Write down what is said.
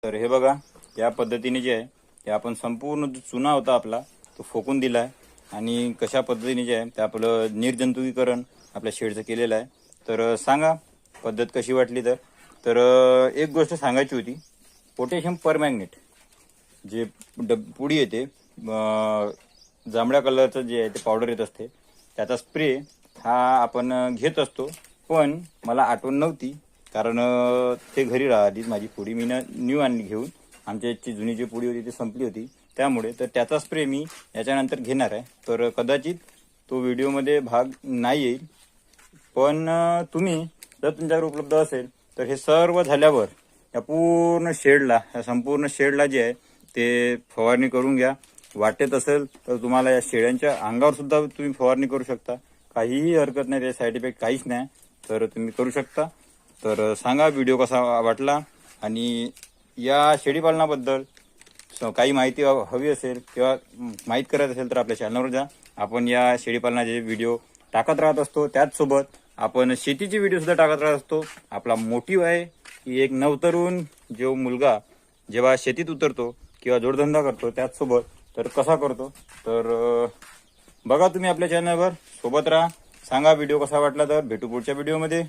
तर हे बघा, या पद्धतीने जे आहे ते आपण संपूर्ण जो चुना होता आपला तो फोकून दिला आहे आणि कशा पद्धतीने जे आहे ते आपलं निर्जंतुकीकरण आपल्या शेडचं केलेलं आहे. तर सांगा पद्धत कशी वाटली. तर एक गोष्ट सांगायची होती, पोटॅशियम परमॅंगनेट जे पुडी येते, जांभळ्या कलरचं जे आहे ते पावडर येत असते, त्याचा स्प्रे हा आपण घेत असतो. पण मला आठवण नव्हती, कारण ते घरी राहिली माझी पुडी, मी न्यू आणली घेऊन. आमच्या याची जुनी जी पुडी होती ती संपली होती, त्यामुळे तर त्याचा स्प्रे मी याच्यानंतर घेणार आहे. तर कदाचित तो व्हिडिओमध्ये भाग नाही येईल, पण तुम्ही जर तुमच्याकडे उपलब्ध असेल तर हे सर्व झाल्यावर या पूर्ण शेडला, या संपूर्ण शेडला जे आहे ते फवारणी करून घ्या. वाटत असेल तर तुम्हाला या शेळ्यांच्या अंगावर सुद्धा तुम्ही फवारणी करू शकता, काहीही हरकत नाही, त्याचे साईड इफेक्ट काहीच नाही, तर तुम्ही करू शकता. तर सांगा व्हिडिओ कसा वाटला, आणि या शेळीपालनाबद्दल काही माहिती हवी असेल किंवा माहीत करायचं असेल तर आपल्या चॅनलवर जा. आपण या शेळीपालनाचे व्हिडिओ टाकत राहत असतो, त्याचसोबत आपण शेतीचे व्हिडिओ सुद्धा टाकत राहत असतो. आपला मोटिव्ह आहे की एक नवतरुण जो मुलगा जेव्हा शेतीत उतरतो किंवा जोडधंदा करतो त्याचसोबत तर कसा करतो. तर बघा तुम्ही आपल्या चॅनलवर, सोबत राहा. सांगा व्हिडिओ कसा वाटला. तर भेटू पुढच्या व्हिडिओमध्ये.